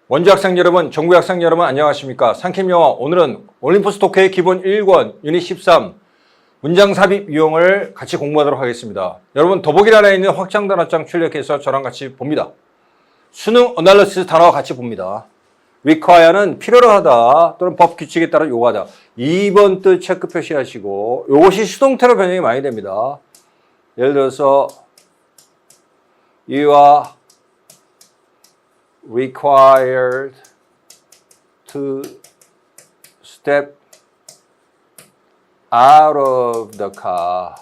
원주 학생 여러분, 정부 학생 여러분 안녕하십니까? 상캠영어 오늘은 올림포스 독해의 기본 1권 유닛 13 문장 삽입 유형을 같이 공부하도록 하겠습니다. 여러분 더보기란에 있는 확장 단어장 출력해서 저랑 같이 봅니다. 수능 어널리시스 단어와 같이 봅니다. require는 필요로 하다 또는 법 규칙에 따라 요구하다. 2번 뜻 체크 표시하시고 이것이 수동태로 변형이 많이 됩니다. 예를 들어서 You are required to step out of the car,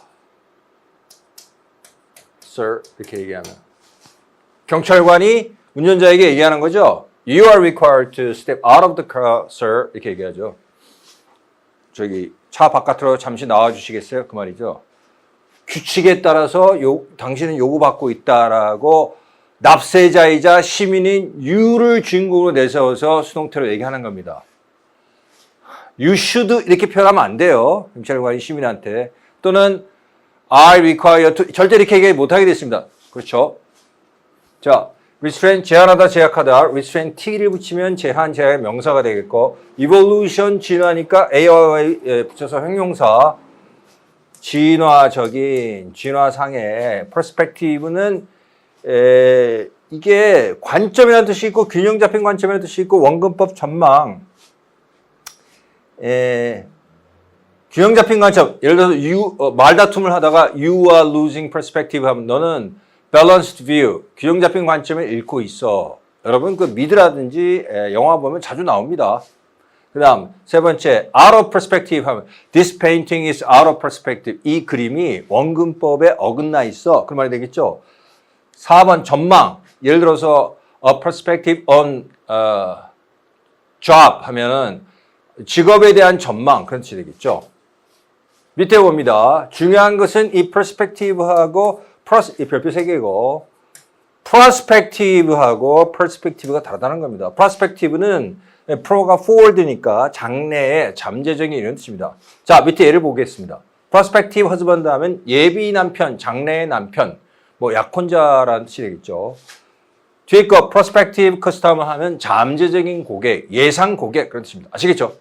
sir. 이렇게 얘기하면 경찰관이 운전자에게 얘기하는 거죠. You are required to step out of the car, sir. 이렇게 얘기하죠. 저기 차 바깥으로 잠시 나와 주시겠어요? 그 말이죠. 규칙에 따라서 당신은 요구받고 있다라고 납세자이자 시민인 you를 주인공으로 내세워서 수동태로 얘기하는 겁니다. You should 이렇게 표현하면 안 돼요. 경찰관이 시민한테. 또는 I require to 절대 이렇게 얘기 못하게 됐습니다. 그렇죠? 자, restrain 제한하다 제약하다 restrain t를 붙이면 제한 제약의 명사가 되겠고 evolution 진화니까 a와 붙여서 형용사 진화적인 진화상의 perspective는 이게 관점이라는 뜻이 있고 균형 잡힌 관점이라는 뜻이 있고 원근법 전망 균형 잡힌 관점 예를 들어서 말다툼을 하다가 you are losing perspective 하면 너는 balanced view 균형 잡힌 관점을 잃고 있어. 여러분 그 미드라든지 영화 보면 자주 나옵니다. 그 다음 세 번째 out of perspective 하면 this painting is out of perspective 이 그림이 원근법에 어긋나 있어. 그 말이 되겠죠. 4번 전망 예를 들어서 a perspective on job 하면은 직업에 대한 전망 그런 뜻이 되겠죠. 밑에 봅니다. 중요한 것은 이 perspective하고 이 별표 3개고 prospective하고 perspective가 다르다는 겁니다. prospective는 pro가 forward니까 장래의 잠재적인 이런 뜻입니다. 자 밑에 예를 보겠습니다. prospective husband 하면 예비 남편, 장래의 남편 뭐 약혼자라는 뜻이 되겠죠. 뒤에 거 prospective customer 하면 잠재적인 고객, 예상 고객 그런 뜻입니다. 아시겠죠?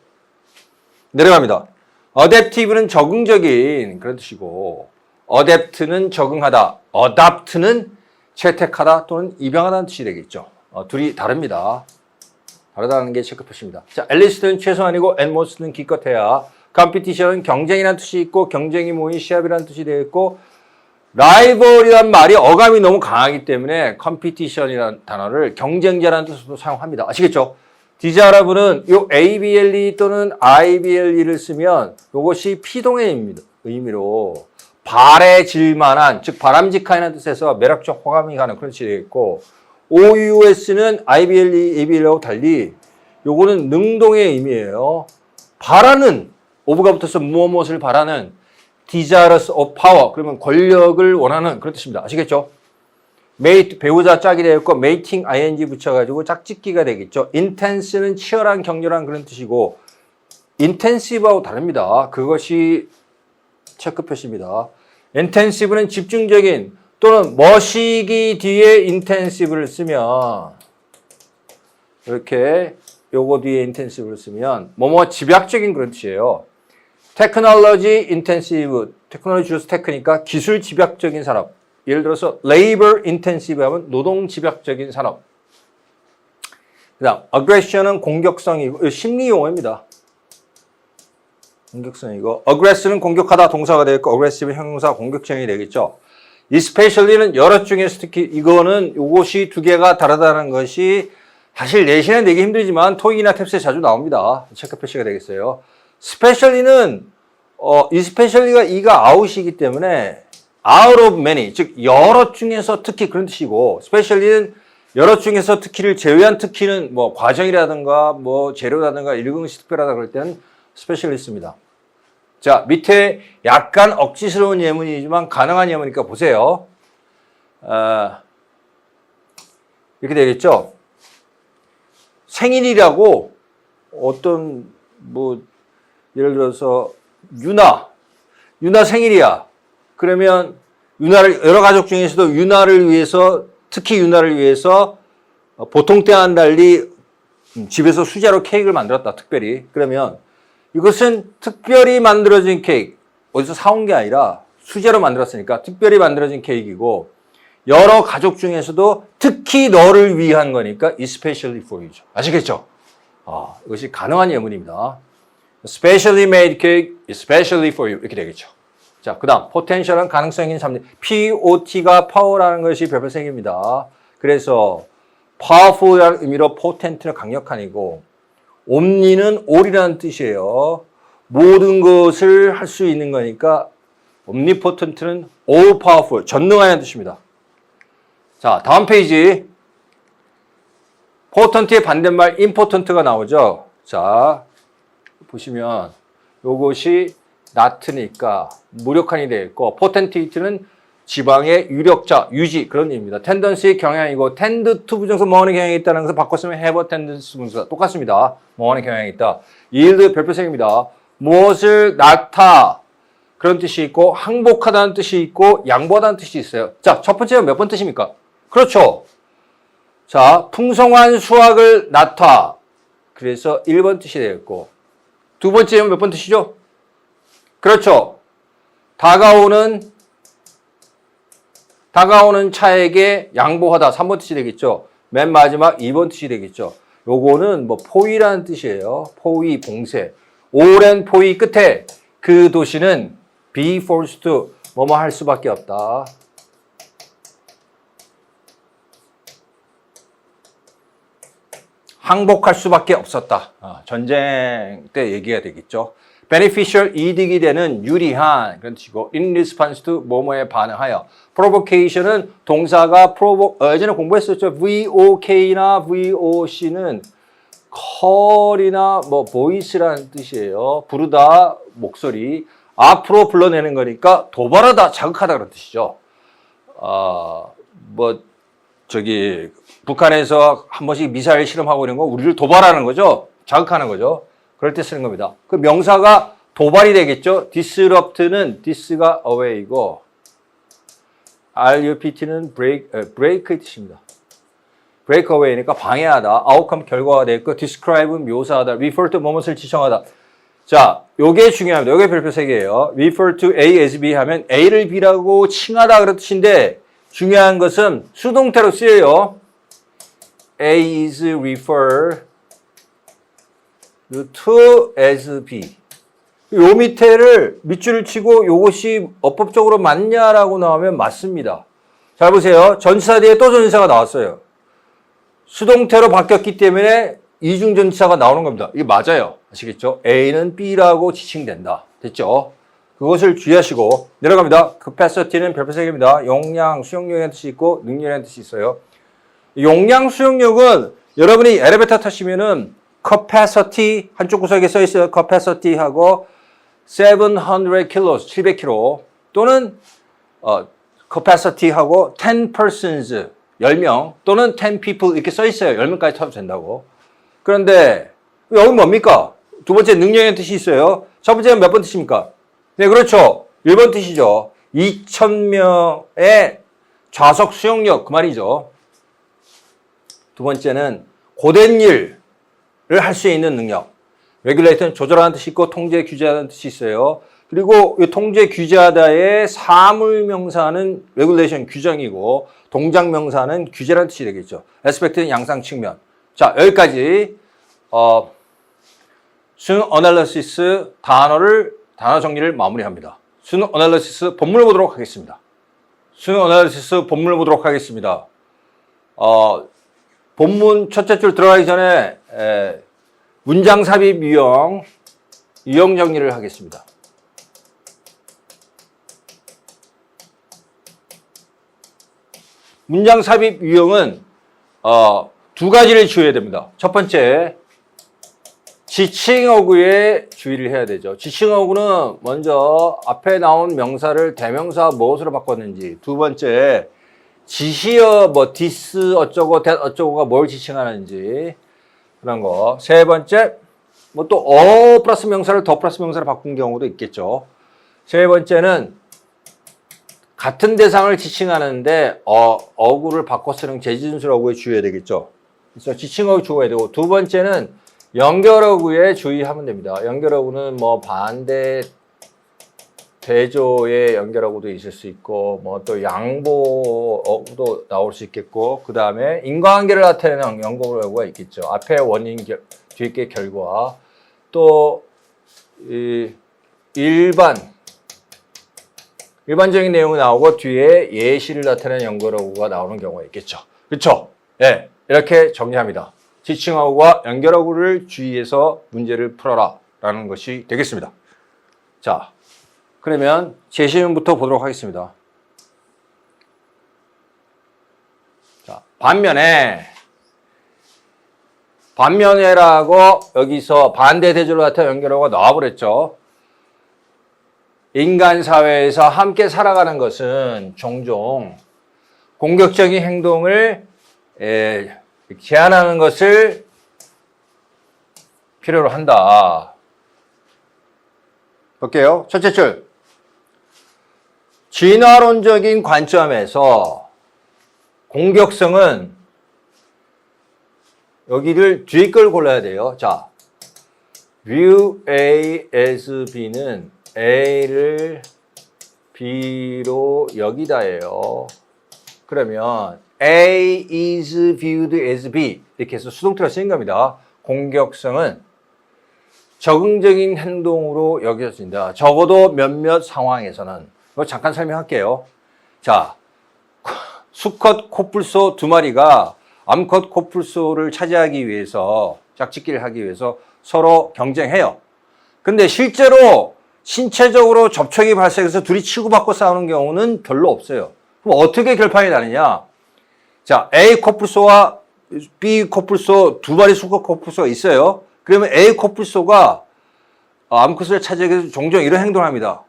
내려갑니다. adaptive는 적응적인 그런 뜻이고 adapt는 적응하다, adapt는 채택하다 또는 입양하다는 뜻이 되겠죠. 둘이 다릅니다. 다르다는 게 체크 표시입니다. 자, 앨리스트는 최소한이고 atmost는 기껏해야 competition은 경쟁이라는 뜻이 있고 경쟁이 모인 시합이라는 뜻이 되겠고 라이벌이란 말이 어감이 너무 강하기 때문에 competition이라는 단어를 경쟁자라는 뜻으로 사용합니다. 아시겠죠? 디자라브는 요 ABLE 또는 IBLE를 쓰면 이것이 피동의 의미로 바래질 만한, 즉 바람직한이라는 뜻에서 매력적 호감이 가는 그런 뜻이 되겠고 OUS는 IBLE, ABLE하고 달리 요거는 능동의 의미예요. 바라는, 오브가 붙어서 무엇을 바라는 desirous of power 그러면 권력을 원하는 그런 뜻입니다. 아시겠죠? mate 배우자 짝이 되겠고 mating ing 붙여가지고 짝짓기가 되겠죠. intense는 치열한 격렬한 그런 뜻이고 intensive하고 다릅니다. 그것이 체크 표시입니다. intensive는 집중적인 또는 머시기 뒤에 intensive를 쓰면 이렇게 요거 뒤에 intensive를 쓰면 뭐뭐 집약적인 그런 뜻이에요. technology intensive, 테크놀로지 주스 테크니까 기술 집약적인 산업. 예를 들어서 labor intensive 하면 노동 집약적인 산업. 그 다음 aggression은 공격성이고 심리 용어입니다. 공격성이고 aggress는 공격하다 동사가 되겠고 aggressive 형용사 공격형이 되겠죠. especially는 여러 중에서 특히 이거는 요것이 두 개가 다르다는 것이 사실 내신에 내기 힘들지만 토익이나 탭스에 자주 나옵니다. 체크 표시가 되겠어요. especially는 especially가 이가 out이기 때문에 out of many 즉 여러 중에서 특히 그런 뜻이고 especially는 여러 중에서 특히를 제외한 특히는 뭐 과정이라든가 뭐 재료라든가 일긍시 특별하다 그럴 때는 specialist입니다. 자 밑에 약간 억지스러운 예문이지만 가능한 예문이니까 보세요. 이렇게 되겠죠. 생일이라고 어떤 뭐 예를 들어서 유나 생일이야. 그러면 유나를 여러 가족 중에서도 유나를 위해서 특히 유나를 위해서 보통 때와는 달리 집에서 수제로 케이크를 만들었다, 특별히. 그러면 이것은 특별히 만들어진 케이크, 어디서 사온 게 아니라 수제로 만들었으니까 특별히 만들어진 케이크이고, 여러 가족 중에서도 특히 너를 위한 거니까 especially for you죠. 아시겠죠? 이것이 가능한 예문입니다. Specially made cake, especially for you. 이렇게 되겠죠. 자, 그 다음 potential은 가능성 있는 잠재. POT가 power라는 것이 별표생입니다. 그래서 powerful이라는 의미로 potent는 강력한이고, omni는 all이라는 뜻이에요. 모든 것을 할 수 있는 거니까 omnipotent는 all powerful, 전능하다는 뜻입니다. 자, 다음 페이지. potent의 반대말 impotent가 나오죠. 자, 보시면 요것이 not니까 무력한이 되어 있고, potentate는 지방의 유력자, 유지, 그런 의미입니다. tendency 경향이고, tend to 부정사 뭐하는 경향이 있다는 것을 바꿨으면 have a tendency 부정사 똑같습니다. 뭐하는 경향이 있다. yield 별표생입니다. 무엇을 낳다, 그런 뜻이 있고, 항복하다는 뜻이 있고, 양보하다는 뜻이 있어요. 자, 첫 번째는 몇 번 뜻입니까? 그렇죠. 자, 풍성한 수확을 낳다. 그래서 1번 뜻이 되겠고, 두 번째는 몇 번 뜻이죠? 그렇죠. 다가오는 차에게 양보하다. 3번 뜻이 되겠죠. 맨 마지막 2번 뜻이 되겠죠. 요거는 뭐 포위라는 뜻이에요. 포위, 봉쇄. 오랜 포위 끝에 그 도시는 be forced to 뭐뭐 할 수밖에 없다. 항복할 수밖에 없었다. 전쟁 때 얘기가 되겠죠. beneficial, 이득이 되는 유리한 그런 뜻이고, in response to 뭐뭐에 반응하여. provocation은 동사가 예전에 공부했었죠. VOK나 VOC는 call이나 뭐 voice라는 뜻이에요. 부르다, 목소리. 앞으로 불러내는 거니까 도발하다, 자극하다 그런 뜻이죠. 북한에서 한 번씩 미사일 실험하고 이런 거 우리를 도발하는 거죠. 자극하는 거죠. 그럴 때 쓰는 겁니다. 그 명사가 도발이 되겠죠. disrupt는 dis가 away이고, RUPT는 break의 뜻입니다. break away니까 방해하다, outcome 결과가 되겠고, describe는 묘사하다, refer to 무엇을 지칭하다. 자, 요게 중요합니다. 요게 별표 3개예요. refer to A as B 하면 A를 B라고 칭하다 그런 뜻인데, 중요한 것은 수동태로 쓰여요. A is refer to as B. 요 밑에를 밑줄을 치고 요것이 어법적으로 맞냐라고 나오면 맞습니다. 잘 보세요. 전치사 뒤에 또 전치사가 나왔어요. 수동태로 바뀌었기 때문에 이중전치사가 나오는 겁니다. 이게 맞아요. 아시겠죠? A는 B라고 지칭된다. 됐죠? 그것을 주의하시고 내려갑니다. capacity는 별표 3개입니다. 용량, 수용력이라는 뜻이 있고 능력이라는 뜻이 있어요. 용량, 수용력은 여러분이 엘리베이터 타시면은 capacity 한쪽 구석에 써 있어요. capacity하고 700 kilos, 700kg 또는 capacity하고 10 persons, 10명 또는 10 people 이렇게 써 있어요. 10명까지 타도 된다고. 그런데 여기 뭡니까? 두 번째 능력의 뜻이 있어요. 첫 번째는 몇 번 뜻입니까? 네, 그렇죠. 1번 뜻이죠. 2,000명의 좌석 수용력, 그 말이죠. 두 번째는 고된 일을 할 수 있는 능력. regulate는 조절하는 뜻이 있고 통제, 규제하는 뜻이 있어요. 그리고 이 통제, 규제하다의 사물명사는 regulation, 규정이고 동작명사는 규제라는 뜻이 되겠죠. aspect는 양상 측면. 자, 여기까지 수능 어널리시스 단어 정리를 마무리합니다. 수능 어널리시스 본문을 보도록 하겠습니다. 수능 어널리시스 본문을 보도록 하겠습니다. 본문 첫째 줄 들어가기 전에 문장 삽입 유형 정리를 하겠습니다. 문장 삽입 유형은 두 가지를 주의해야 됩니다. 첫 번째, 지칭어구에 주의를 해야 되죠. 지칭어구는 먼저 앞에 나온 명사를 대명사 무엇으로 바꿨는지, 두 번째, 지시어 뭐 this 어쩌고 that 어쩌고가 뭘 지칭하는지 그런 거. 세 번째, 뭐 또 플러스 명사를 더 플러스 명사로 바꾼 경우도 있겠죠. 세 번째는 같은 대상을 지칭하는데 어구를 바꿔 쓰는 재진술 어구에 주의해야 되겠죠. 그래서 지칭어구 주어야 되고, 두 번째는 연결어구에 주의하면 됩니다. 연결어구는 뭐 반대 대조의 연결어구도 있을 수 있고, 뭐 또 양보어구도 나올 수 있겠고, 그 다음에 인과관계를 나타내는 연결어구가 있겠죠. 앞에 원인, 뒤에 게 결과, 또 일반적인 내용이 나오고 뒤에 예시를 나타내는 연결어구가 나오는 경우가 있겠죠. 그렇죠? 네, 이렇게 정리합니다. 지칭어구와 연결어구를 주의해서 문제를 풀어라 라는 것이 되겠습니다. 자, 그러면 제시문부터 보도록 하겠습니다. 자, 반면에라고 여기서 반대 대조로 나타낸 연결어구가 나와버렸죠. 인간 사회에서 함께 살아가는 것은 종종 공격적인 행동을 제한하는 것을 필요로 한다. 볼게요. 첫째 줄. 진화론적인 관점에서 공격성은 여기를 뒤에 걸 골라야 돼요. 자, view A as B는 A를 B로 여기다예요. 그러면 A is viewed as B 이렇게 해서 수동태로 쓰인 겁니다. 공격성은 적응적인 행동으로 여겨진다. 적어도 몇몇 상황에서는. 이거 잠깐 설명할게요. 자, 수컷 코뿔소 두 마리가 암컷 코뿔소를 차지하기 위해서 짝짓기를 하기 위해서 서로 경쟁해요. 근데 실제로 신체적으로 접촉이 발생해서 둘이 치고받고 싸우는 경우는 별로 없어요. 그럼 어떻게 결판이 나느냐? 자, A 코뿔소와 B 코뿔소 두 마리 수컷 코뿔소가 있어요. 그러면 A 코뿔소가 암컷을 차지하기 위해서 종종 이런 행동을 합니다.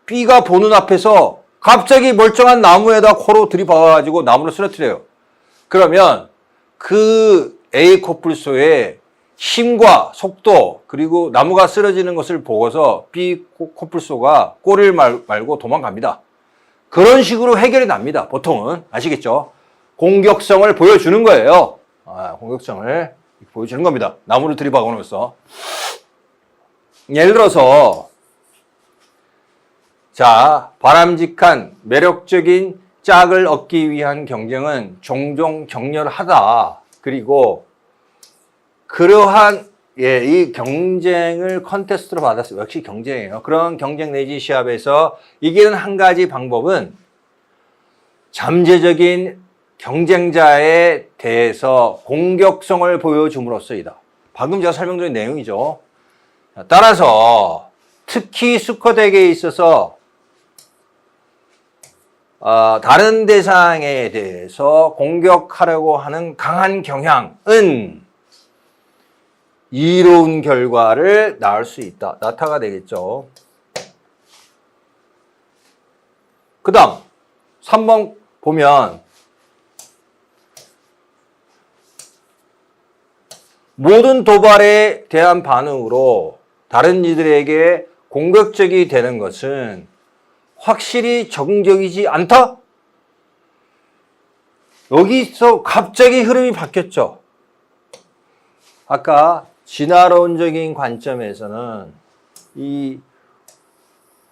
B가 보는 앞에서 갑자기 멀쩡한 나무에다 코로 들이박아가지고 나무를 쓰러뜨려요. 그러면 그 A 코뿔소의 힘과 속도 그리고 나무가 쓰러지는 것을 보고서 B 코뿔소가 꼬리를 말고 도망갑니다. 그런 식으로 해결이 납니다. 보통은. 아시겠죠? 공격성을 보여주는 거예요. 공격성을 보여주는 겁니다. 나무를 들이박아놓으면서. 예를 들어서 자, 바람직한 매력적인 짝을 얻기 위한 경쟁은 종종 격렬하다. 그리고 그러한 이 경쟁을 컨테스트로 받았어요. 역시 경쟁이에요. 그런 경쟁 내지 시합에서 이기는 한 가지 방법은 잠재적인 경쟁자에 대해서 공격성을 보여줌으로써이다. 방금 제가 설명드린 내용이죠. 따라서 특히 수컷에게 있어서 다른 대상에 대해서 공격하려고 하는 강한 경향은 이로운 결과를 낳을 수 있다. 나타가 되겠죠. 그 다음 3번 보면 모든 도발에 대한 반응으로 다른 이들에게 공격적이 되는 것은 확실히 적응적이지 않다? 여기서 갑자기 흐름이 바뀌었죠. 아까 진화론적인 관점에서는 이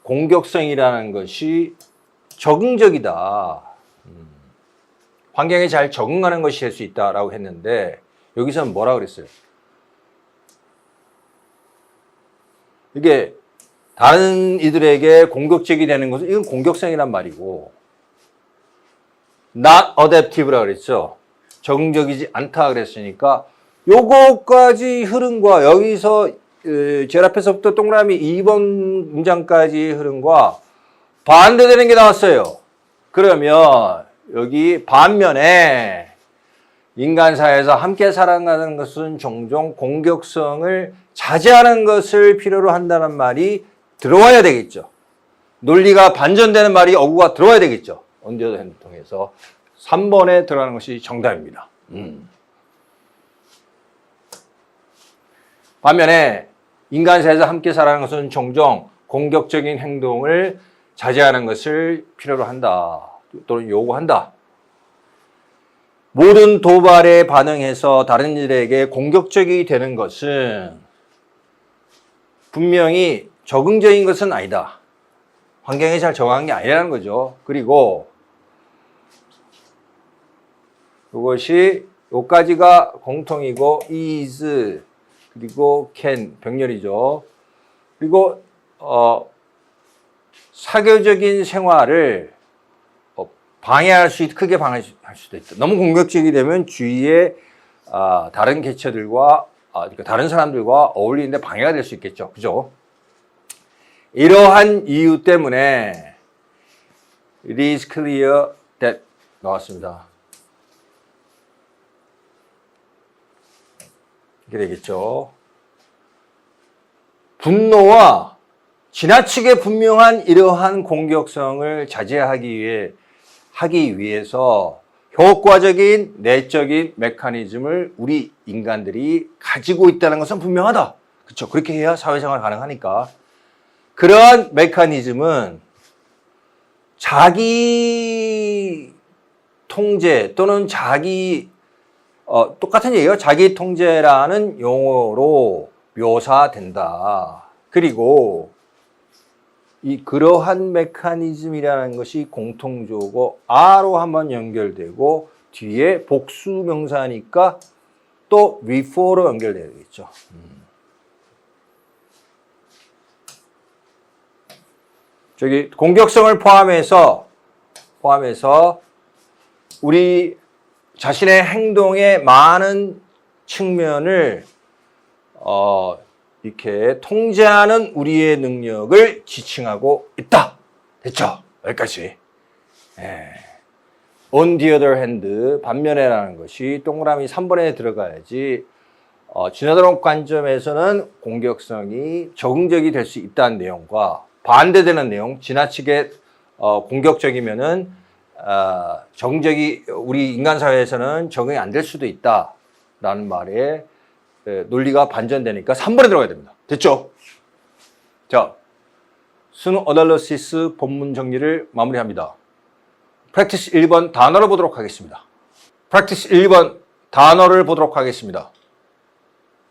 공격성이라는 것이 적응적이다. 환경에 잘 적응하는 것이 될 수 있다라고 했는데 여기서는 뭐라 그랬어요? 이게 다른 이들에게 공격적이 되는 것은 이건 공격성이란 말이고 not adaptive라고 그랬죠. 적응적이지 않다 그랬으니까 요거까지 흐름과 여기서 제일 앞에서부터 동그라미 2번 문장까지 흐름과 반대되는 게 나왔어요. 그러면 여기 반면에 인간 사회에서 함께 살아가는 것은 종종 공격성을 자제하는 것을 필요로 한다는 말이 들어와야 되겠죠. 논리가 반전되는 말이 어구가 들어와야 되겠죠. 언제든 통해서 3번에 들어가는 것이 정답입니다. 반면에 인간 사회에서 함께 살아가는 것은 종종 공격적인 행동을 자제하는 것을 필요로 한다. 또는 요구한다. 모든 도발에 반응해서 다른 이들에게 공격적이 되는 것은 분명히 적응적인 것은 아니다. 환경에 잘 적응한 게 아니라는 거죠. 그리고 이것이 요까지가 공통이고 is 그리고 can 병렬이죠. 그리고 사교적인 생활을 크게 방해할 수도 있다. 너무 공격적이 되면 주위에 다른 개체들과 그러니까 다른 사람들과 어울리는데 방해가 될 수 있겠죠. 그죠? 이러한 이유 때문에 it is clear that 나왔습니다. 이렇게 되겠죠. 분노와 지나치게 분명한 이러한 공격성을 자제하기 위해서 효과적인 내적인 메커니즘을 우리 인간들이 가지고 있다는 것은 분명하다. 그렇죠? 그렇게 해야 사회생활 가능하니까. 그러한 메커니즘은 자기 통제 또는 똑같은 얘기예요. 자기 통제라는 용어로 묘사된다. 그리고 그러한 메커니즘이라는 것이 공통적으로 R로 한번 연결되고 뒤에 복수 명사니까 또 refer로 연결되겠죠. 저기 공격성을 포함해서 우리 자신의 행동의 많은 측면을 이렇게 통제하는 우리의 능력을 지칭하고 있다. 됐죠? 여기까지. On the other hand, 반면에라는 것이 동그라미 3번에 들어가야지 진화론적 관점에서는 공격성이 적응적이 될 수 있다는 내용과 반대되는 내용, 지나치게 공격적이면은 우리 인간 사회에서는 적응이 안 될 수도 있다라는 말에 논리가 반전되니까 3번에 들어가야 됩니다. 됐죠? 자, 수능 어널리시스 본문 정리를 마무리합니다. 프랙티스 1번 단어를 보도록 하겠습니다. 프랙티스 1번 단어를 보도록 하겠습니다.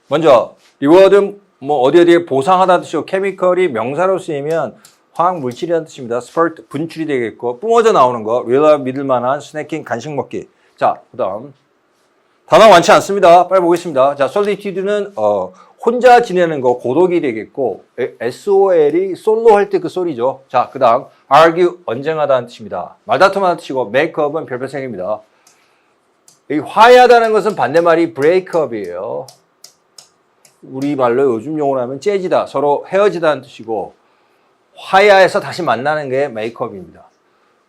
먼저 리워드 어디에 보상하다는 뜻이고 케미컬이 명사로 쓰이면 화학 물질이라는 뜻입니다. 스퍼트 분출이 되겠고 뿜어져 나오는 거 리얼 믿을 만한 스낵킹 간식 먹기. 자, 그다음 단어 많지 않습니다. 빨리 보겠습니다. 자, 솔리튜드는 혼자 지내는 거 고독이 되겠고 SOL이 솔로 할 때 그 소리죠. 자, 그다음 argue 언쟁하다는 뜻입니다. 말다툼하는 뜻이고 makeup은 별별생입니다. 이 화해하다는 것은 반대말이 breakup이에요. 우리말로 요즘 용어로 하면 재지다, 서로 헤어지다는 뜻이고 화해해서 다시 만나는 게 메이크업입니다.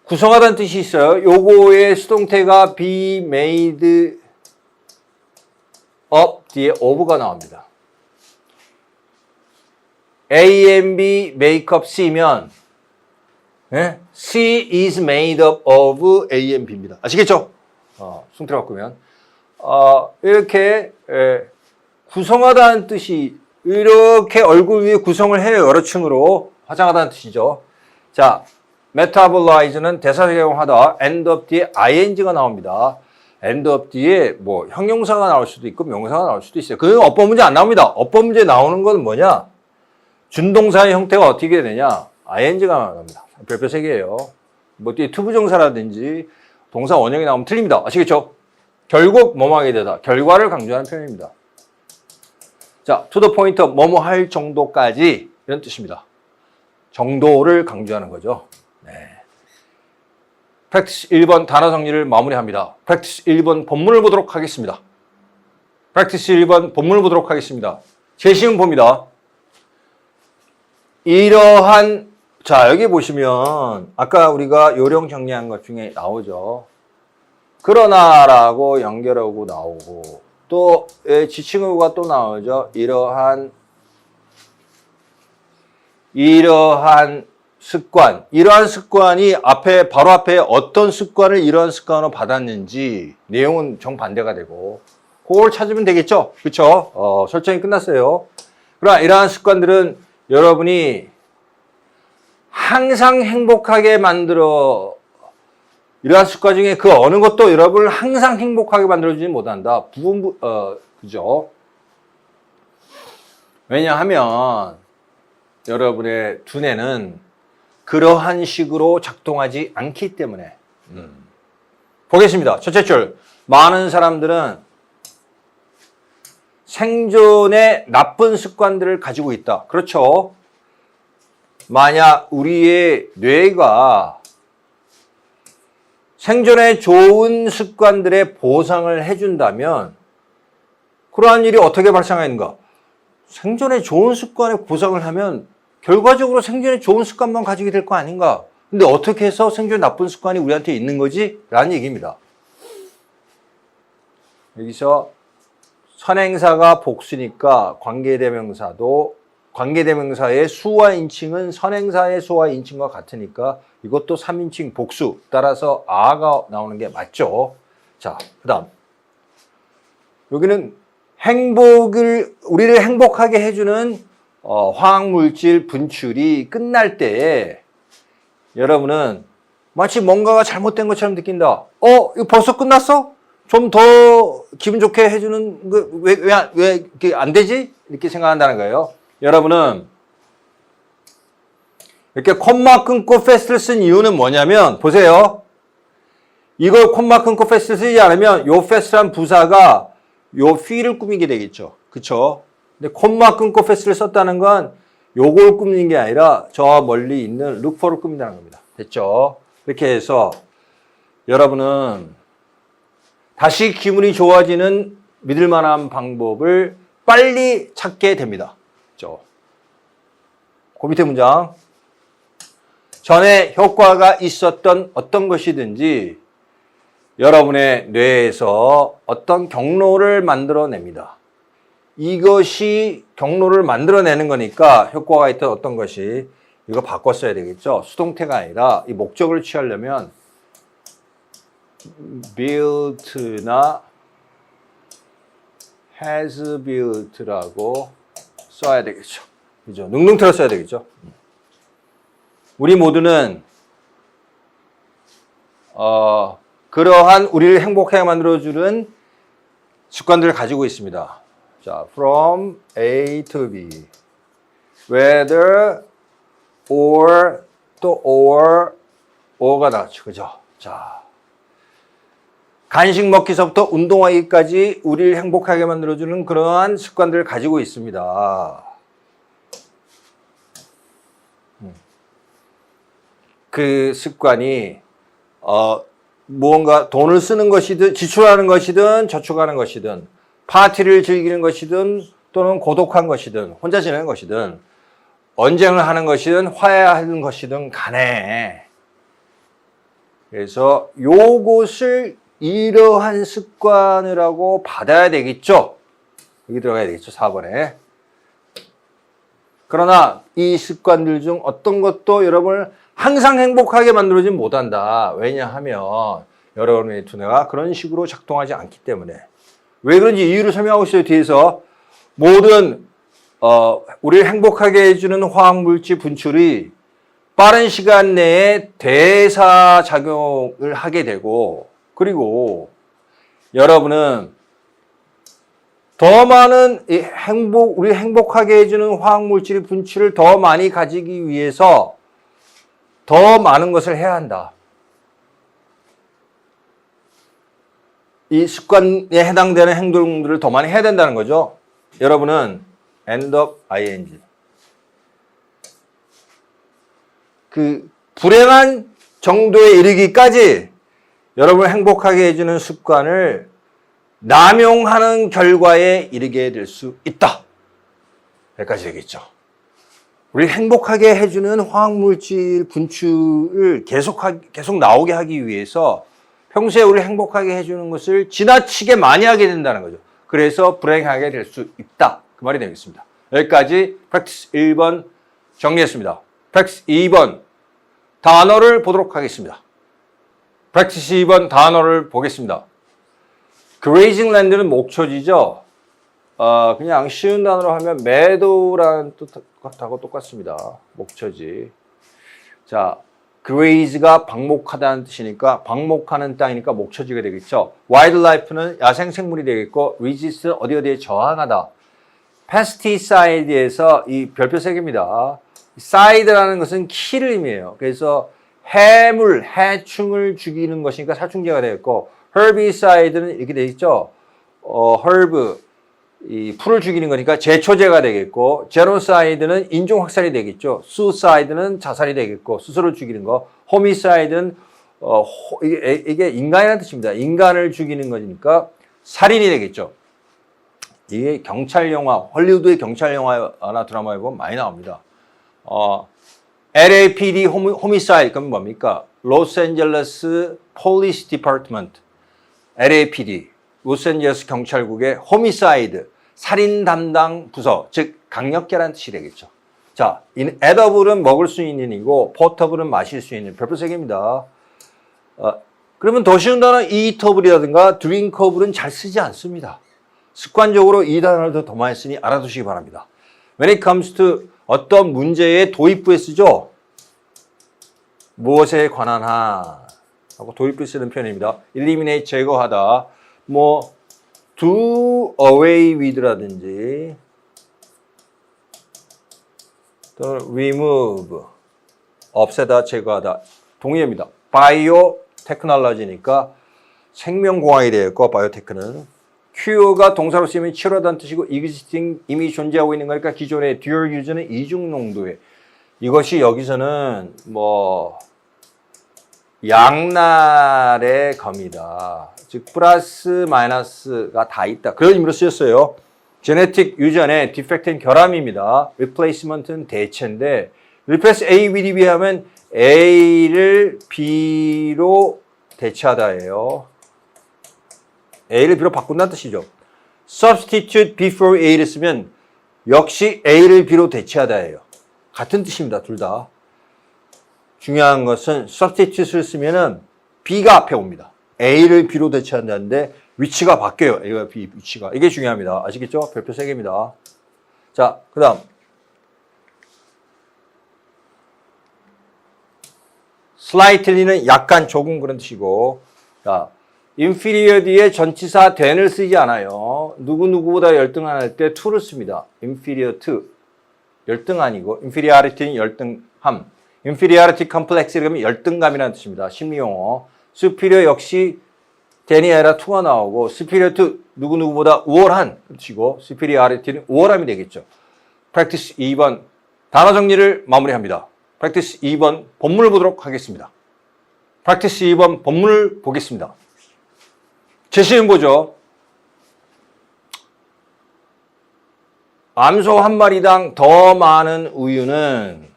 구성하다는 뜻이 있어요. 요거의 수동태가 be made up 뒤에 of가 나옵니다. A and B make up C면 C is made up of A and B입니다. 아시겠죠? 수동태로 바꾸면 이렇게 구성하다는 뜻이 이렇게 얼굴 위에 구성을 해요. 여러 층으로 화장하다는 뜻이죠. 자, metabolize는 대사적용하다. end up 뒤에 ing가 나옵니다. end up 뒤에 형용사가 나올 수도 있고 명사가 나올 수도 있어요. 그건 어법 문제 안 나옵니다. 어법 문제 나오는 건 뭐냐? 준동사의 형태가 어떻게 되냐? ing가 나옵니다. 별표 3개예요. 뒤에 투부정사라든지 동사 원형이 나오면 틀립니다. 아시겠죠? 결국 뭐뭐 하게 되다. 결과를 강조하는 표현입니다. 자, to the point of 뭐뭐 할 정도까지 이런 뜻입니다. 정도를 강조하는 거죠. 네. 프랙티스 1번 단어 정리를 마무리합니다. 프랙티스 1번 본문을 보도록 하겠습니다. 프랙티스 1번 본문을 보도록 하겠습니다. 제시문 봅니다. 자, 여기 보시면 아까 우리가 요령 정리한 것 중에 나오죠. 그러나라고 연결하고 나오고 또 지칭어가 또 나오죠. 이러한 습관. 이러한 습관이 바로 앞에 어떤 습관을 이러한 습관으로 받았는지 내용은 정반대가 되고 그걸 찾으면 되겠죠. 그렇죠? 설정이 끝났어요. 그러나 이러한 습관들은 여러분이 항상 행복하게 만들어 이러한 습관 중에 그 어느 것도 여러분을 항상 행복하게 만들어주지 못한다. 그죠? 왜냐하면 여러분의 두뇌는 그러한 식으로 작동하지 않기 때문에. 보겠습니다. 첫째 줄. 많은 사람들은 생존의 나쁜 습관들을 가지고 있다. 그렇죠? 만약 우리의 뇌가 생존에 좋은 습관들의 보상을 해준다면 그러한 일이 어떻게 발생하는가? 생존에 좋은 습관의 보상을 하면 결과적으로 생존에 좋은 습관만 가지게 될 거 아닌가? 근데 어떻게 해서 생존에 나쁜 습관이 우리한테 있는 거지? 라는 얘기입니다. 여기서 선행사가 복수니까 관계대명사의 수와 인칭은 선행사의 수와 인칭과 같으니까 이것도 3인칭 복수. 따라서 아가 나오는 게 맞죠. 자, 그 다음. 여기는 우리를 행복하게 해주는 화학물질 분출이 끝날 때 여러분은 마치 뭔가가 잘못된 것처럼 느낀다. 이거 벌써 끝났어? 좀 더 기분 좋게 해주는 왜 이렇게 안 되지? 이렇게 생각한다는 거예요. 여러분은 이렇게 콤마 끊고 패스트를 쓴 이유는 뭐냐면 보세요. 이걸 콤마 끊고 패스트를 쓰지 않으면 요 패스트란 부사가 요 fe를 꾸미게 되겠죠. 그쵸? 근데 콤마 끊고 패스트를 썼다는 건 요걸 꾸미는 게 아니라 저 멀리 있는 look for를 꾸민다는 겁니다. 됐죠? 이렇게 해서 여러분은 다시 기분이 좋아지는 믿을 만한 방법을 빨리 찾게 됩니다. 그렇죠? 그 밑에 문장. 전에 효과가 있었던 어떤 것이든지 여러분의 뇌에서 어떤 경로를 만들어냅니다. 이것이 경로를 만들어내는 거니까 효과가 있던 어떤 것이 이거 바꿔 써야 되겠죠. 수동태가 아니라 이 목적을 취하려면 built나 has built라고 써야 되겠죠. 그죠? 능동태로 써야 되겠죠. 우리 모두는 그러한 우리를 행복하게 만들어주는 습관들을 가지고 있습니다. 자, from A to B, whether or 또 or가 나왔죠. 그죠? 자, 간식 먹기서부터 운동하기까지 우리를 행복하게 만들어주는 그러한 습관들을 가지고 있습니다. 그 습관이 무언가 돈을 쓰는 것이든 지출하는 것이든 저축하는 것이든 파티를 즐기는 것이든 또는 고독한 것이든 혼자 지내는 것이든 언쟁을 하는 것이든 화해하는 것이든 간에 그래서 요것을 이러한 습관이라고 받아야 되겠죠. 여기 들어가야 되겠죠. 4번에. 그러나 이 습관들 중 어떤 것도 여러분을 항상 행복하게 만들어지지 못한다. 왜냐하면 여러분의 두뇌가 그런 식으로 작동하지 않기 때문에. 왜 그런지 이유를 설명하고 있어요. 뒤에서 모든 우리를 행복하게 해주는 화학물질 분출이 빠른 시간 내에 대사작용을 하게 되고 그리고 여러분은 더 많은 우리 행복하게 해주는 화학물질 분출을 더 많이 가지기 위해서 더 많은 것을 해야 한다. 이 습관에 해당되는 행동들을 더 많이 해야 된다는 거죠. 여러분은 end of ing. 그 불행한 정도에 이르기까지 여러분을 행복하게 해주는 습관을 남용하는 결과에 이르게 될 수 있다. 여기까지 되겠죠. 우리 행복하게 해주는 화학물질 분출을 계속 나오게 하기 위해서 평소에 우리 행복하게 해주는 것을 지나치게 많이 하게 된다는 거죠. 그래서 불행하게 될 수 있다. 그 말이 되겠습니다. 여기까지 practice 1번 정리했습니다. practice 2번 단어를 보도록 하겠습니다. practice 2번 단어를 보겠습니다. grazing land는 목초지죠. 그냥 쉬운 단어로 하면 meadow라는 뜻하고 똑같습니다. 목초지. 자, graze가 방목하다는 뜻이니까 방목하는 땅이니까 목초지가 되겠죠. wildlife는 야생생물이 되겠고 resist는 어디에 저항하다. pesticide에서 이 별표 3개입니다. side라는 것은 키를 의미해요. 그래서 해물, 해충을 죽이는 것이니까 살충제가 되겠고 herbicide는 이렇게 되겠죠. herb, 이 풀을 죽이는 거니까 제초제가 되겠고 genocide는 인종 학살이 되겠죠. suicide는 자살이 되겠고 스스로 죽이는 거. homicide는 이게 인간이라는 뜻입니다. 인간을 죽이는 거니까 살인이 되겠죠. 이게 경찰 영화, 헐리우드의 경찰 영화나 드라마에 보면 많이 나옵니다. LAPD homicide 그러면 뭡니까? 로스앤젤레스 Police Department, LAPD, 로스앤젤레스 경찰국의 homicide, 살인 담당 부서, 즉 강력계라는 뜻이 되겠죠. 자, edible은 먹을 수 있는 이고 potable은 마실 수 있는 별표 3개입니다. 그러면 더 쉬운 단어 eatable이라든가 drinkable은 잘 쓰지 않습니다. 습관적으로 이 단어를 더 많이 쓰니 알아두시기 바랍니다. When it comes to 어떤 문제의 도입부에 쓰죠. 무엇에 관한 한 하고 도입부에 쓰는 표현입니다. eliminate 제거하다. 뭐 do away with라든지 또는 remove 없애다 제거하다 동의어입니다. 바이오테크놀로지니까 생명공학이 되겠고 바이오테크는 cure가 동사로 쓰이면 치료하다는 뜻이고 existing 이미 존재하고 있는 거니까 기존의 dual use는 이중 농도에 이것이 여기서는 뭐 양날의 검이다. 즉 플러스 마이너스가 다 있다. 그런 의미로 쓰였어요. genetic 유전의 defect는 결함입니다. replacement는 대체인데 replace A with B 하면 A를 B로 대체하다예요. A를 B로 바꾼다는 뜻이죠. substitute B for A를 쓰면 역시 A를 B로 대체하다예요. 같은 뜻입니다. 둘 다. 중요한 것은 substitute를 쓰면은 B가 앞에 옵니다. A를 B로 대체한다는데 위치가 바뀌어요. A가 B 위치가. 이게 중요합니다. 아시겠죠? 별표 3개입니다. 자, 그 다음. slightly는 약간 조금 그런 뜻이고 자, inferior 뒤에 전치사 than을 쓰지 않아요. 누구보다 열등할 때 to를 씁니다. inferior to. 열등 아니고 inferiority는 열등함. inferiority complex 그러면 열등감이라는 뜻입니다. 심리용어. superior 역시 than이 아니라 to가 나오고 superior to 누구보다 우월한 뜻이고 superiority는 우월함이 되겠죠. practice 2번 단어 정리를 마무리합니다. practice 2번 본문을 보도록 하겠습니다. practice 2번 본문을 보겠습니다. 제시는 보죠. 암소 한 마리당 더 많은 우유는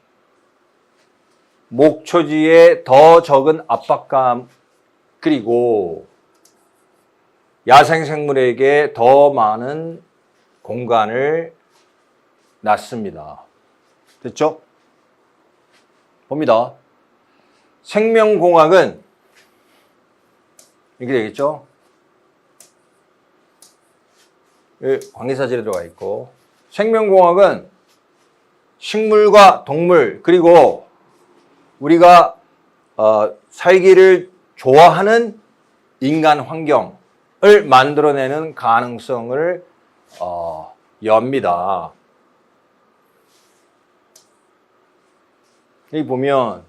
목초지에 더 적은 압박감 그리고 야생생물에게 더 많은 공간을 낳습니다. 됐죠? 봅니다. 생명공학은 이렇게 되겠죠? 관계사절에 들어가 있고 생명공학은 식물과 동물 그리고 우리가 살기를 좋아하는 인간 환경을 만들어내는 가능성을 엽니다. 여기 보면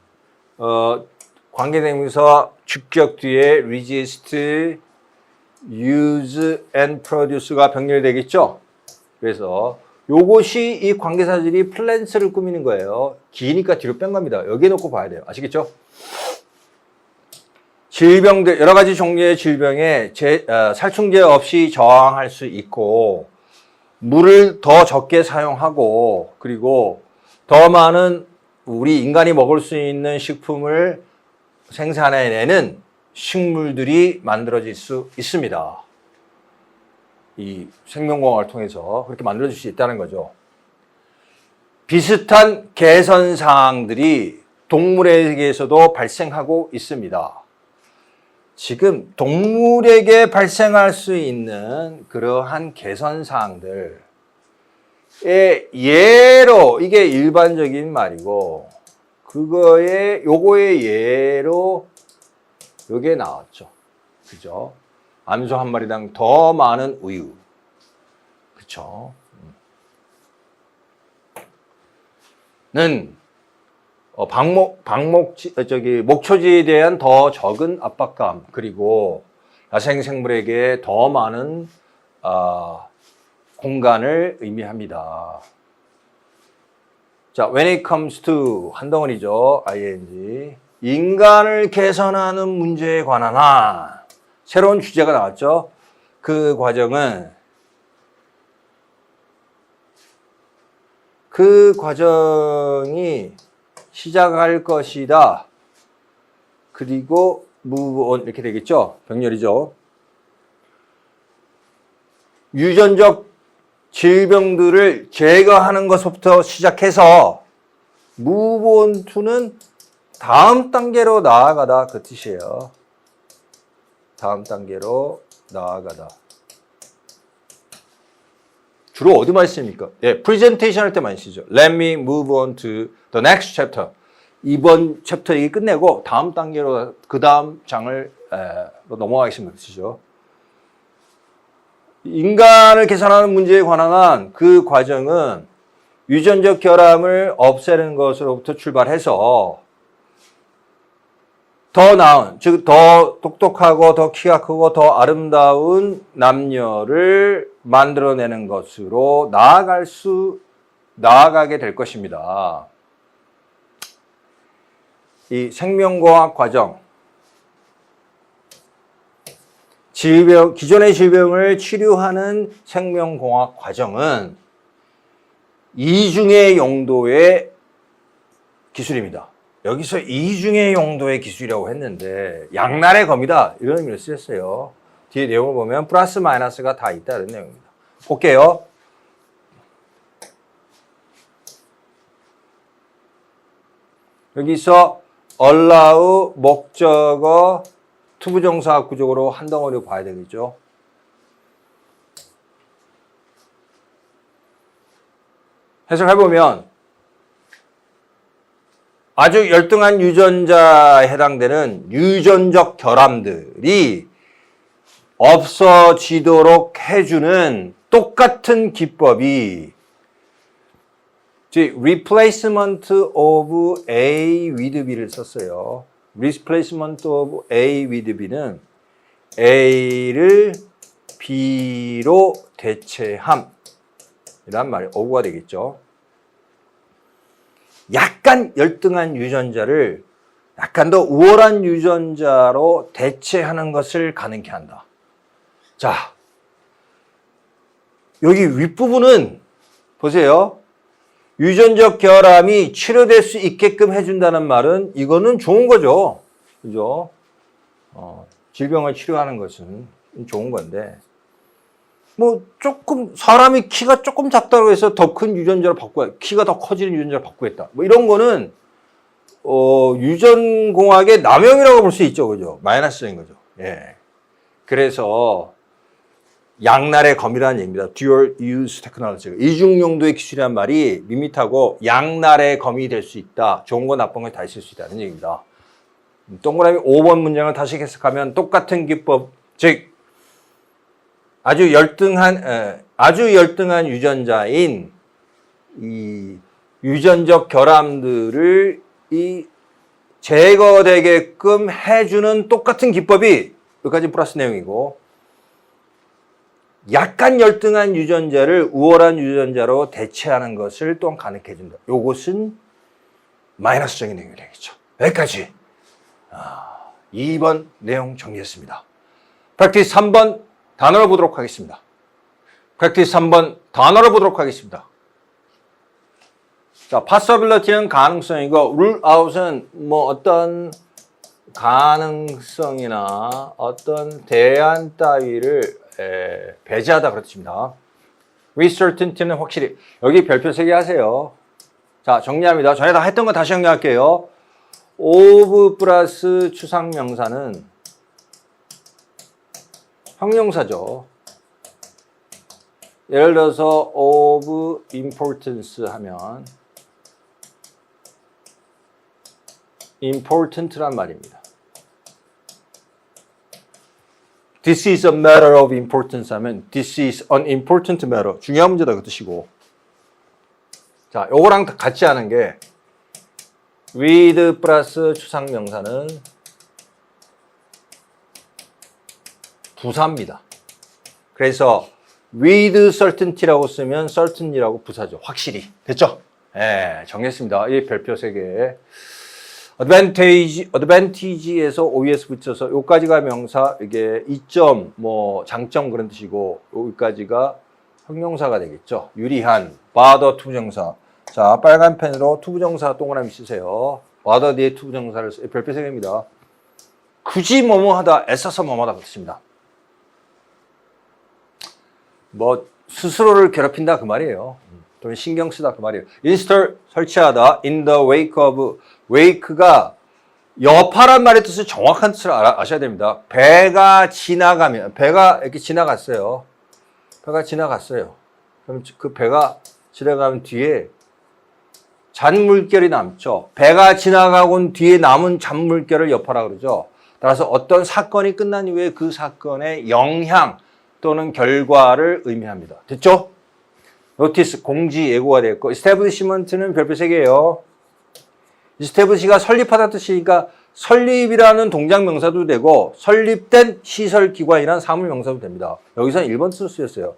관계대명사 주격 뒤에 resist, use and produce가 병렬되겠죠. 그래서 요것이 이 관계사절이 플랜츠를 꾸미는 거예요. 기니까 뒤로 뺀 겁니다. 여기에 놓고 봐야 돼요. 아시겠죠? 질병들 여러 가지 종류의 질병에 살충제 없이 저항할 수 있고 물을 더 적게 사용하고 그리고 더 많은 우리 인간이 먹을 수 있는 식품을 생산해내는 식물들이 만들어질 수 있습니다. 이 생명공학을 통해서 그렇게 만들어질 수 있다는 거죠. 비슷한 개선사항들이 동물에게서도 발생하고 있습니다. 지금 동물에게 발생할 수 있는 그러한 개선사항들의 예로 이게 일반적인 말이고 요거의 예로 요게 나왔죠. 그죠? 암소 한 마리당 더 많은 우유. 그쵸? 는 목초지에 대한 더 적은 압박감, 그리고 야생생물에게 더 많은 공간을 의미합니다. 자, when it comes to 한덩어리죠. ing. 인간을 개선하는 문제에 관한 한 새로운 주제가 나왔죠. 그 과정이 시작할 것이다. 그리고 move on 이렇게 되겠죠. 병렬이죠. 유전적 질병들을 제거하는 것부터 시작해서 move on to는 다음 단계로 나아가다 그 뜻이에요. 다음 단계로 나아가다. 주로 어디 많이 씁니까? 예, 프레젠테이션 할 때 많이 쓰죠. Let me move on to the next chapter. 이번 챕터 얘기 끝내고 다음 단계로 그 다음 장을 넘어가겠습니다. 쓰죠. 인간을 개선하는 문제에 관한 한 그 과정은 유전적 결함을 없애는 것으로부터 출발해서 더 나은, 즉 더 똑똑하고 더 키가 크고 더 아름다운 남녀를 만들어내는 것으로 나아가게 될 것입니다. 이 생명공학 과정, 기존의 질병을 치료하는 생명공학 과정은 이중의 용도의 기술입니다. 여기서 이중의 용도의 기술이라고 했는데 양날의 검이다 이런 의미로 쓰였어요. 뒤에 내용을 보면 플러스 마이너스가 다 있다는 내용입니다. 볼게요. 여기서 allow 목적어 투부정사 구조로 한 덩어리로 봐야 되겠죠. 해석해보면 아주 열등한 유전자에 해당되는 유전적 결함들이 없어지도록 해주는 똑같은 기법이 replacement of A with B를 썼어요. replacement of A with B는 A를 B로 대체함 이란 말이 어구가 되겠죠. 약간 열등한 유전자를 약간 더 우월한 유전자로 대체하는 것을 가능케 한다. 자, 여기 윗부분은 보세요. 유전적 결함이 치료될 수 있게끔 해준다는 말은 이거는 좋은 거죠. 그죠? 질병을 치료하는 것은 좋은 건데 뭐 조금 사람이 키가 조금 작다고 해서 더 큰 유전자를 바꾸겠다. 키가 더 커지는 유전자를 바꾸겠다. 뭐 이런 거는 유전공학의 남용이라고 볼 수 있죠. 그죠? 마이너스적인 거죠. 예. 그래서 양날의 검이라는 얘기입니다. Dual use technology. 이중용도의 기술이란 말이 밋밋하고 양날의 검이 될 수 있다. 좋은 거 나쁜 거 다 있을 수 있다는 얘기입니다. 동그라미 5번 문장을 다시 해석하면 똑같은 기법, 즉 아주 열등한 유전자인 이 유전적 결함들을 제거되게끔 해주는 똑같은 기법이 여기까지 플러스 내용이고 약간 열등한 유전자를 우월한 유전자로 대체하는 것을 또한 가능해 준다. 이것은 마이너스적인 내용이 되겠죠. 여기까지 2번 내용 정리했습니다. 프랙티스 3번 단어를 보도록 하겠습니다. 프랙티스 3번 단어를 보도록 하겠습니다. 자, possibility는 가능성이고 rule out은 뭐 어떤 가능성이나 어떤 대안 따위를 배제하다 그렇습니다. with certainty는 확실히. 여기 별표 3개 하세요. 자, 정리합니다. 전에 다 했던 거 다시 정리할게요. of 플러스 추상명사는 형용사죠. 예를 들어서 of importance 하면 important란 말입니다. This is a matter of importance 하면 this is an important matter. 중요한 문제다 그 뜻이고. 자, 요거랑 같이 하는 게 with 플러스 추상명사는 부사입니다. 그래서 with certainty라고 쓰면 certain이라고 부사죠. 확실히. 됐죠? 예, 정했습니다. 이 별표 3개. advantage에서 OES 붙여서 요까지가 명사, 이게 이점, 뭐 장점 그런 뜻이고 여기까지가 형용사가 되겠죠. 유리한, bother 투부정사. 자, 빨간 펜으로 투부정사 동그라미 쓰세요. bother 뒤에 투부정사를 별표 3개입니다. 굳이 뭐뭐 하다, 애써서 뭐뭐 하다 그 뜻입니다. 뭐 스스로를 괴롭힌다 그 말이에요. 또는 신경 쓰다 그 말이에요. install 설치하다, in the wake of, wake가 여파란 말의 뜻을 정확한 뜻을 아셔야 됩니다. 배가 지나가면, 배가 이렇게 지나갔어요. 배가 지나갔어요. 그럼 그 배가 지나가면 뒤에 잔물결이 남죠. 배가 지나가고 뒤에 남은 잔물결을 여파라 그러죠. 따라서 어떤 사건이 끝난 이후에 그 사건의 영향 또는 결과를 의미합니다. 됐죠? 노티스, 공지, 예고가 됐고, establishment는 별표 3개예요. establish가 설립하다 뜻이니까 설립이라는 동작 명사도 되고 설립된 시설 기관이란 사물 명사도 됩니다. 여기서는 1번 뜻으로 쓰였어요.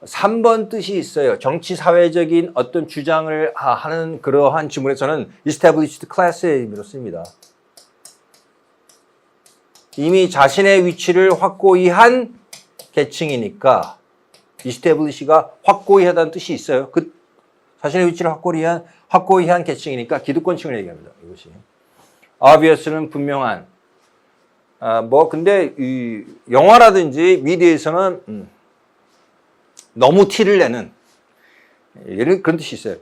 3번 뜻이 있어요. 정치 사회적인 어떤 주장을 하는 그러한 지문에서는 established class의 의미로 씁니다. 이미 자신의 위치를 확고히 한 계층이니까 establish가 확고히 하다는 뜻이 있어요. 그 자신의 위치를 확고히 한 계층이니까 기득권층을 얘기합니다. 이것이. obvious는 분명한. 근데 이 영화라든지 미디어에서는 너무 티를 내는 이런 그런 뜻이 있어요.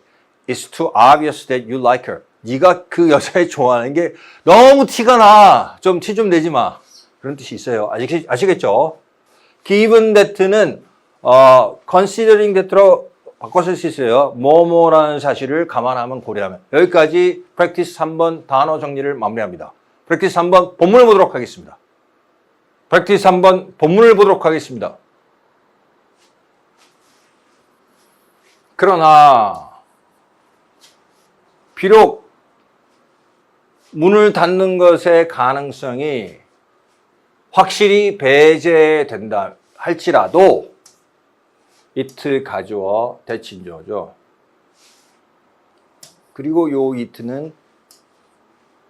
It's too obvious that you like her. 네가 그 여자를 좋아하는 게 너무 티가 나. 좀 티 좀 내지 마. 그런 뜻이 있어요. 아시겠죠? given that는 considering that로 바꿔 쓸 수 있어요. 뭐뭐라는 사실을 감안하면 고려하면. 여기까지 practice 3번 단어 정리를 마무리합니다. practice 3번 본문을 보도록 하겠습니다. practice 3번 본문을 보도록 하겠습니다. 그러나 비록 문을 닫는 것의 가능성이 확실히 배제된다 할지라도 it 가주어 대칭조죠. 그리고 요 it는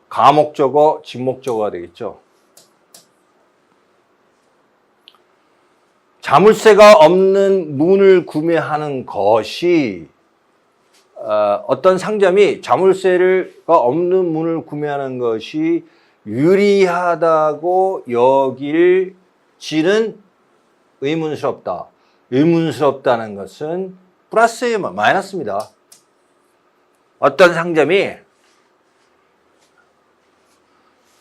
가목적어, 직목적어가 되겠죠. 자물쇠가 없는 문을 구매하는 것이 어떤 상점이 자물쇠가 없는 문을 구매하는 것이 유리하다고 여길지는 의문스럽다. 의문스럽다는 것은 플러스에 마이너스입니다. 어떤 상점이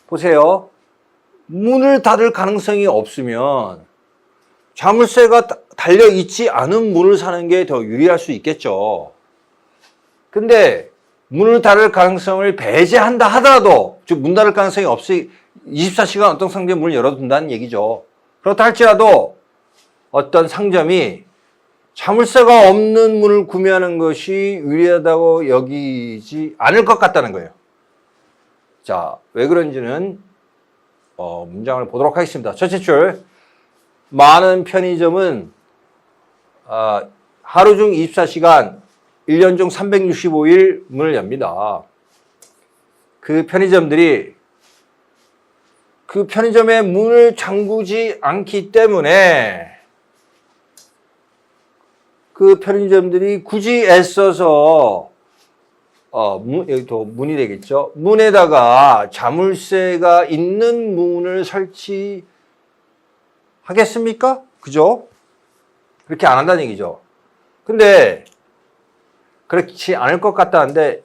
보세요. 문을 닫을 가능성이 없으면 자물쇠가 달려있지 않은 문을 사는 게 더 유리할 수 있겠죠. 근데 문을 닫을 가능성을 배제한다 하더라도, 즉 문 닫을 가능성이 없이 24시간 어떤 상점에 문을 열어둔다는 얘기죠. 그렇다 할지라도 어떤 상점이 자물쇠가 없는 문을 구매하는 것이 유리하다고 여기지 않을 것 같다는 거예요. 자, 왜 그런지는 문장을 보도록 하겠습니다. 첫째 줄, 많은 편의점은 하루 중 24시간 1년 중 365일 문을 엽니다. 그 편의점들이 그 편의점의 문을 잠그지 않기 때문에 그 편의점들이 굳이 애써서 여기 또 문이 되겠죠. 문에다가 자물쇠가 있는 문을 설치하겠습니까? 그죠? 그렇게 안 한다는 얘기죠. 근데 그렇지 않을 것 같다는데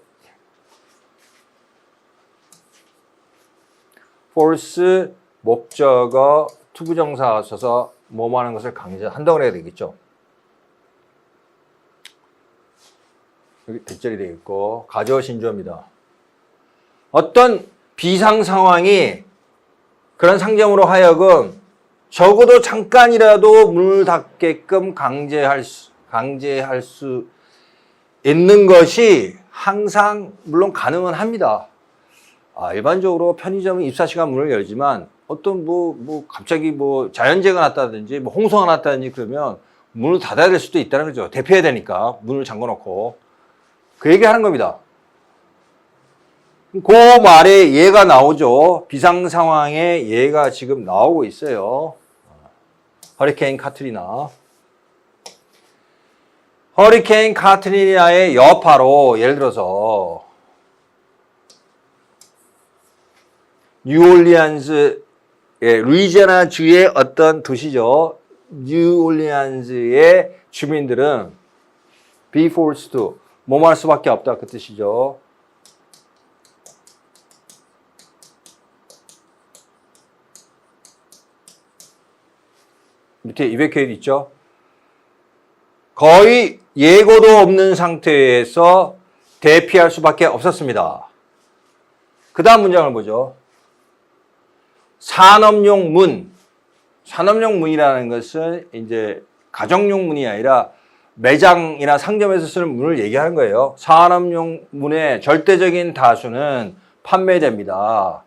force 목적어 투부정사가 써서 뭐뭐 하는 것을 강조한다고 해야 되겠죠. 여기 대절이 되겠고 가져오 신조입니다. 어떤 비상 상황이 그런 상점으로 하여금 적어도 잠깐이라도 문을 닫게끔 강제할 수 있는 것이 항상 물론 가능은 합니다. 일반적으로 편의점은 24시간 문을 열지만 어떤 갑자기 자연재해가 났다든지 홍수가 났다든지 그러면 문을 닫아야 될 수도 있다는 거죠. 대피해야 되니까 문을 잠궈 놓고 그 얘기 하는 겁니다. 그 말에 예가 나오죠. 비상 상황에 예가 지금 나오고 있어요. 허리케인 카트리나. 허리케인 카트리나의 여파로 예를 들어서 뉴올리안스, 루이지애나 주의 어떤 도시죠. 뉴올리안스의 주민들은 be forced to, 뭐뭐 할 수밖에 없다 그 뜻이죠. 밑에 evacuate 있죠. 거의 예고도 없는 상태에서 대피할 수밖에 없었습니다. 그 다음 문장을 보죠. 산업용 문. 산업용 문이라는 것은 이제 가정용 문이 아니라 매장이나 상점에서 쓰는 문을 얘기하는 거예요. 산업용 문의 절대적인 다수는 판매됩니다.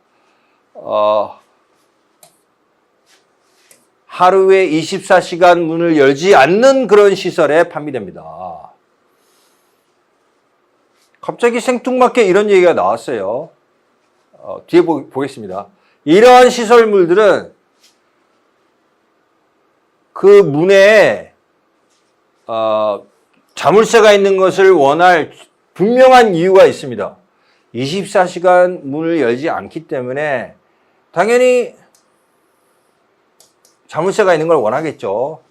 하루에 24시간 문을 열지 않는 그런 시설에 판매됩니다. 갑자기 생뚱맞게 이런 얘기가 나왔어요. 뒤에 보겠습니다. 이러한 시설물들은 그 문에 자물쇠가 있는 것을 원할 분명한 이유가 있습니다. 24시간 문을 열지 않기 때문에 당연히 자물쇠가 있는 걸 원하겠죠.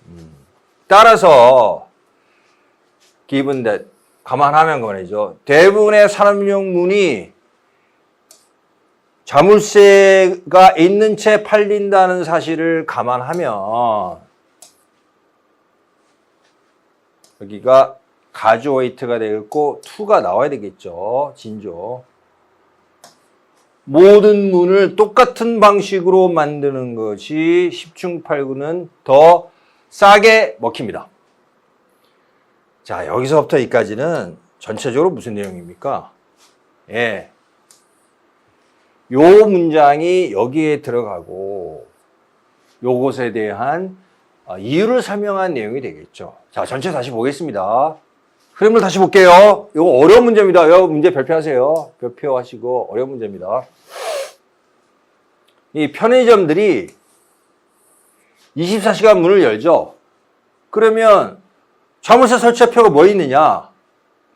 따라서 given that, 감안하면 그만이죠. 대부분의 산업용 문이 자물쇠가 있는 채 팔린다는 사실을 감안하면 여기가 가주어이트가 되겠고 to가 나와야 되겠죠. 진조. 모든 문을 똑같은 방식으로 만드는 것이 10중 8구는 더 싸게 먹힙니다. 자, 여기서부터 여기까지는 전체적으로 무슨 내용입니까? 예. 요 문장이 여기에 들어가고 요것에 대한 이유를 설명한 내용이 되겠죠. 자, 전체 다시 보겠습니다. 흐름을 다시 볼게요. 이거 어려운 문제입니다. 이 문제 별표하세요. 별표하시고 어려운 문제입니다. 이 편의점들이 24시간 문을 열죠. 그러면 자물쇠 설치표가 뭐 있느냐?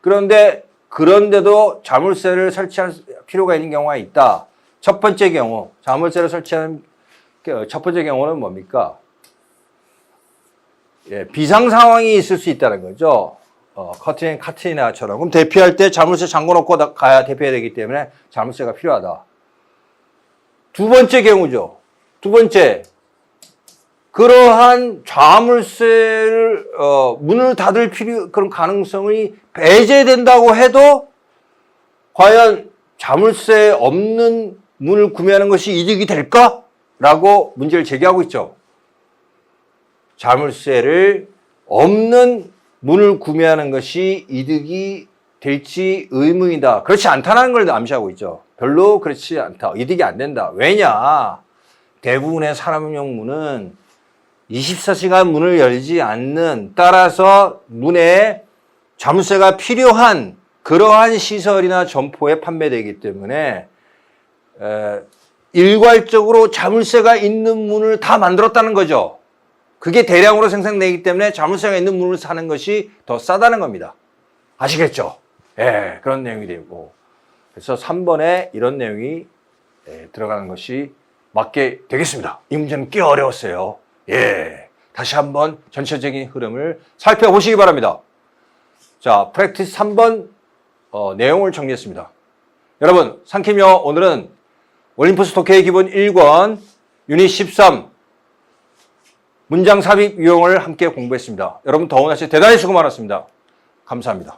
그런데도 자물쇠를 설치할 필요가 있는 경우가 있다. 첫 번째 경우, 자물쇠를 설치하는 첫 번째 경우는 뭡니까? 예, 비상 상황이 있을 수 있다는 거죠. 카트리나처럼. 그럼 대피할 때 자물쇠 잠궈 놓고 가야 대피해야 되기 때문에 자물쇠가 필요하다. 두 번째 경우죠. 두 번째, 그러한 자물쇠를 문을 닫을 그런 가능성이 배제된다고 해도 과연 자물쇠 없는 문을 구매하는 것이 이득이 될까? 라고 문제를 제기하고 있죠. 자물쇠를 없는 문을 구매하는 것이 이득이 될지 의문이다. 그렇지 않다는 걸 암시하고 있죠. 별로 그렇지 않다. 이득이 안 된다. 왜냐? 대부분의 산업용 문은 24시간 문을 열지 않는, 따라서 문에 자물쇠가 필요한 그러한 시설이나 점포에 판매되기 때문에 일괄적으로 자물쇠가 있는 문을 다 만들었다는 거죠. 그게 대량으로 생산되기 때문에 자물쇠가 있는 문을 사는 것이 더 싸다는 겁니다. 아시겠죠? 예, 그런 내용이 되고. 그래서 3번에 이런 내용이 들어가는 것이 맞게 되겠습니다. 이 문제는 꽤 어려웠어요. 예, 다시 한번 전체적인 흐름을 살펴보시기 바랍니다. 자, 프랙티스 3번 내용을 정리했습니다. 여러분, 상킴이요. 오늘은 올림푸스 독해의 기본 1권 유닛 13 문장 삽입 유형을 함께 공부했습니다. 여러분 더운 날씨 대단히 수고 많았습니다. 감사합니다.